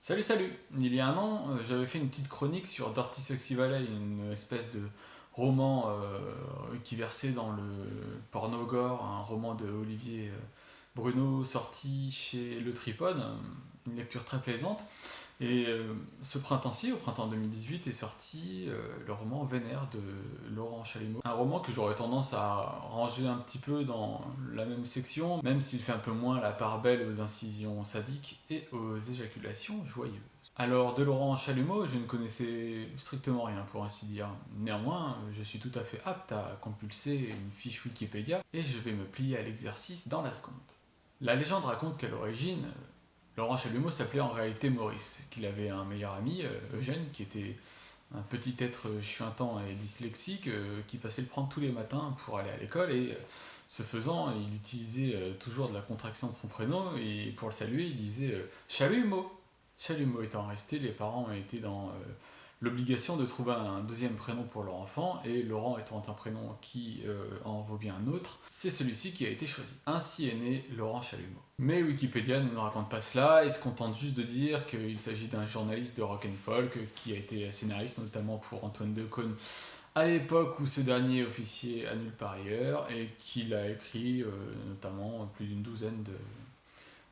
Salut, salut! Il y a un an, j'avais fait une petite chronique sur Dirty Sexy Valley, une espèce de roman qui versait dans le porno gore, un roman de Olivier Bruno sorti chez Le Tripode, une lecture très plaisante. Et ce printemps-ci, au printemps 2018, est sorti le roman Vénère de Laurent Chalumeau. Un roman que j'aurais tendance à ranger un petit peu dans la même section, même s'il fait un peu moins la part belle aux incisions sadiques et aux éjaculations joyeuses. Alors, de Laurent Chalumeau, je ne connaissais strictement rien pour ainsi dire. Néanmoins, je suis tout à fait apte à compulser une fiche Wikipédia et je vais me plier à l'exercice dans la seconde. La légende raconte qu'à l'origine, Laurent Chalumeau s'appelait en réalité Maurice, qu'il avait un meilleur ami, Eugène, qui était un petit être chuintant et dyslexique, qui passait le prendre tous les matins pour aller à l'école, et ce faisant, il utilisait toujours de la contraction de son prénom, et pour le saluer, il disait Chalumeau. Chalumeau étant resté, les parents ont été dans l'obligation de trouver un deuxième prénom pour leur enfant, et Laurent étant un prénom qui en vaut bien un autre, c'est celui-ci qui a été choisi. Ainsi est né Laurent Chalumeau. Mais Wikipédia ne nous raconte pas cela, il se contente juste de dire qu'il s'agit d'un journaliste de rock and folk qui a été scénariste notamment pour Antoine Decaune à l'époque où ce dernier officiait à nulle part ailleurs, et qu'il a écrit notamment plus d'une douzaine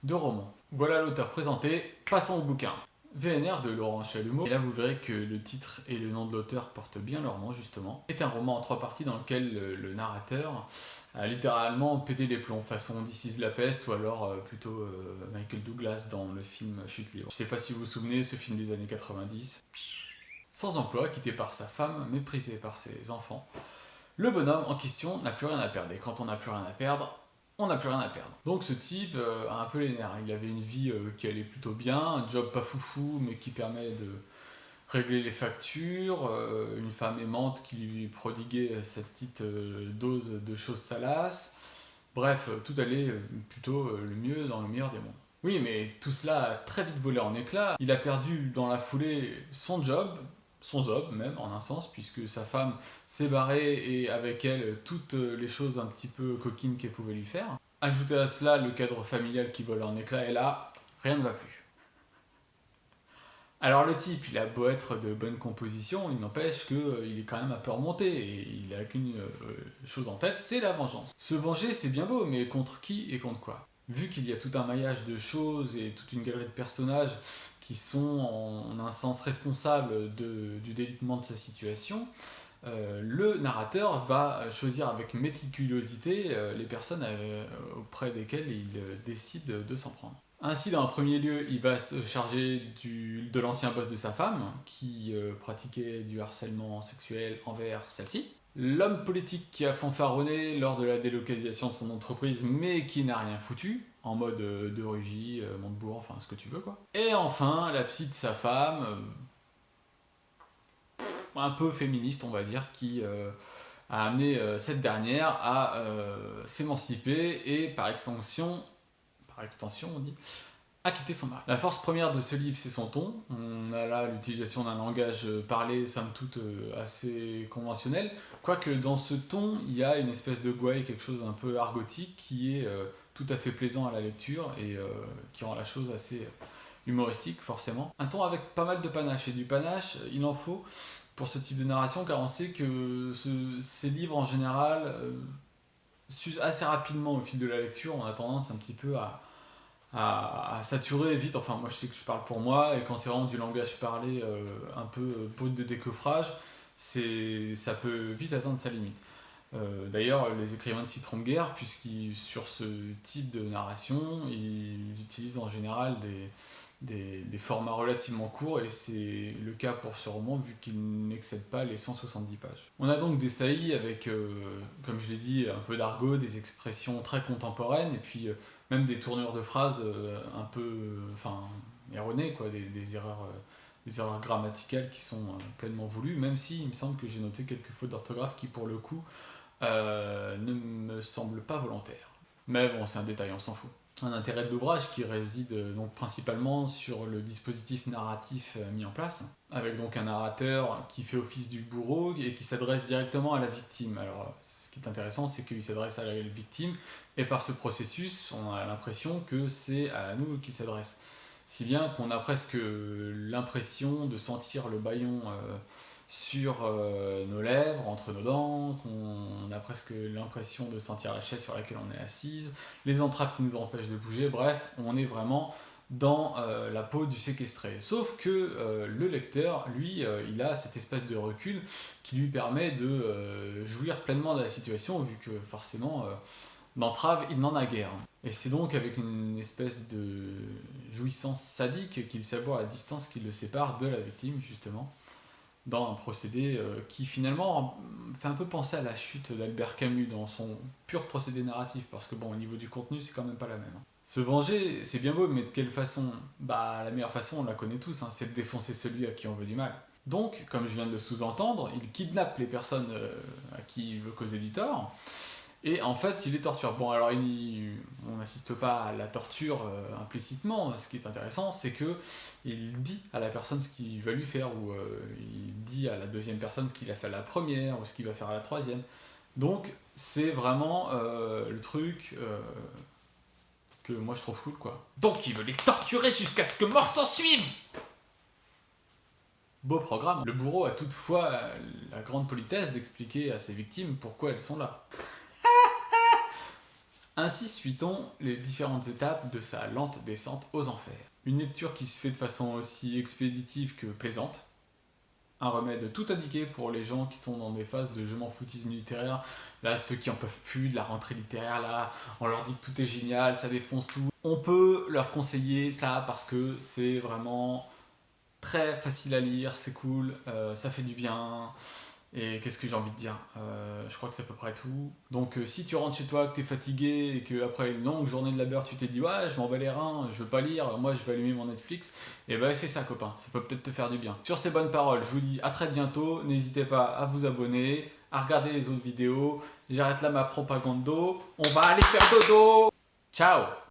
de romans. Voilà l'auteur présenté, passons au bouquin. VNR de Laurent Chalumeau, et là vous verrez que le titre et le nom de l'auteur portent bien leur nom justement, est un roman en 3 parties dans lequel le narrateur a littéralement pété les plombs façon This is la peste, ou alors plutôt Michael Douglas dans le film Chute libre. Je sais pas si vous vous souvenez, ce film des années 90. Sans emploi, quitté par sa femme, méprisé par ses enfants, le bonhomme en question n'a plus rien à perdre, et quand on n'a plus rien à perdre, on n'a plus rien à perdre. Donc ce type a un peu les nerfs. Il avait une vie qui allait plutôt bien, un job pas foufou mais qui permet de régler les factures, une femme aimante qui lui prodiguait sa petite dose de choses salaces. Bref, tout allait plutôt le mieux dans le meilleur des mondes. Oui, mais tout cela a très vite volé en éclats. Il a perdu dans la foulée son job même en un sens, puisque sa femme s'est barrée et avec elle toutes les choses un petit peu coquines qu'elle pouvait lui faire. Ajoutez à cela le cadre familial qui vole en éclats, et là, rien ne va plus. Alors le type, il a beau être de bonne composition, il n'empêche qu'il est quand même un peu remonté, et il n'a qu'une chose en tête, c'est la vengeance. Se venger, c'est bien beau, mais contre qui et contre quoi? Vu qu'il y a tout un maillage de choses et toute une galerie de personnages qui sont en un sens responsables du délitement de sa situation, le narrateur va choisir avec méticulosité les personnes auprès desquelles il décide de s'en prendre. Ainsi, dans un premier lieu, il va se charger de l'ancien boss de sa femme, qui pratiquait du harcèlement sexuel envers celle-ci. L'homme politique qui a fanfaronné lors de la délocalisation de son entreprise, mais qui n'a rien foutu, en mode de Rugy, Montebourg, enfin ce que tu veux quoi. Et enfin, la psy de sa femme, un peu féministe on va dire, qui a amené cette dernière à s'émanciper et par extension on dit, à quitter son mari. La force première de ce livre, c'est son ton. On a là l'utilisation d'un langage parlé, somme toute, assez conventionnel, quoique dans ce ton, il y a une espèce de gouaille, quelque chose un peu argotique, qui est tout à fait plaisant à la lecture, et qui rend la chose assez humoristique, forcément. Un ton avec pas mal de panache, et du panache, il en faut pour ce type de narration, car on sait que ces livres, en général, s'usent assez rapidement au fil de la lecture. On a tendance un petit peu à saturer vite, enfin moi je sais que je parle pour moi, et quand c'est vraiment du langage parlé un peu brut de décoffrage, ça peut vite atteindre sa limite. D'ailleurs, les écrivains ne s'y trompent guère, puisqu'ils, sur ce type de narration, ils utilisent en général des formats relativement courts, et c'est le cas pour ce roman vu qu'il n'excède pas les 170 pages. On a donc des saillies avec, comme je l'ai dit, un peu d'argot, des expressions très contemporaines, et puis même des tournures de phrases un peu erronées, quoi, des erreurs grammaticales qui sont pleinement voulues, même si il me semble que j'ai noté quelques fautes d'orthographe qui pour le coup ne me semblent pas volontaires. Mais bon, c'est un détail, on s'en fout. Un intérêt de l'ouvrage qui réside donc principalement sur le dispositif narratif mis en place, avec donc un narrateur qui fait office du bourreau et qui s'adresse directement à la victime. Alors ce qui est intéressant, c'est qu'il s'adresse à la victime, et par ce processus, on a l'impression que c'est à nous qu'il s'adresse. si bien qu'on a presque l'impression de sentir le bâillon sur nos lèvres, entre nos dents, qu'on a presque l'impression de sentir la chaise sur laquelle on est assise, les entraves qui nous empêchent de bouger, bref, on est vraiment dans la peau du séquestré. Sauf que le lecteur, lui, il a cette espèce de recul qui lui permet de jouir pleinement de la situation, vu que forcément, d'entrave, il n'en a guère. Et c'est donc avec une espèce de jouissance sadique qu'il savoure la distance qui le sépare de la victime, justement, dans un procédé qui finalement fait un peu penser à la chute d'Albert Camus dans son pur procédé narratif, parce que bon, au niveau du contenu, c'est quand même pas la même. Se venger, c'est bien beau, mais de quelle façon? Bah, la meilleure façon, on la connaît tous, hein, c'est de défoncer celui à qui on veut du mal. Donc, comme je viens de le sous-entendre, il kidnappe les personnes à qui il veut causer du tort, et en fait, il les torture. Bon, alors, on n'assiste pas à la torture implicitement. Ce qui est intéressant, c'est que il dit à la personne ce qu'il va lui faire, ou il dit à la deuxième personne ce qu'il a fait à la première, ou ce qu'il va faire à la troisième. Donc, c'est vraiment le truc que moi je trouve cool, quoi. Donc, il veut les torturer jusqu'à ce que mort s'en suive! Beau programme. Le bourreau a toutefois la grande politesse d'expliquer à ses victimes pourquoi elles sont là. Ainsi suit-on les différentes étapes de sa lente descente aux enfers. Une lecture qui se fait de façon aussi expéditive que plaisante. Un remède tout indiqué pour les gens qui sont dans des phases de je m'en foutisme littéraire. Là, ceux qui en peuvent plus de la rentrée littéraire, là, on leur dit que tout est génial, ça défonce tout. On peut leur conseiller ça parce que c'est vraiment très facile à lire, c'est cool, ça fait du bien. Et qu'est-ce que j'ai envie de dire, je crois que c'est à peu près tout. Donc si tu rentres chez toi, que t'es fatigué et qu'après une longue journée de labeur, tu t'es dit ouais, je m'en bats les reins, je veux pas lire, moi je vais allumer mon Netflix, et ben c'est ça copain, ça peut peut-être te faire du bien. Sur ces bonnes paroles, je vous dis à très bientôt, n'hésitez pas à vous abonner, à regarder les autres vidéos, j'arrête là ma propagande, on va aller faire dodo. Ciao.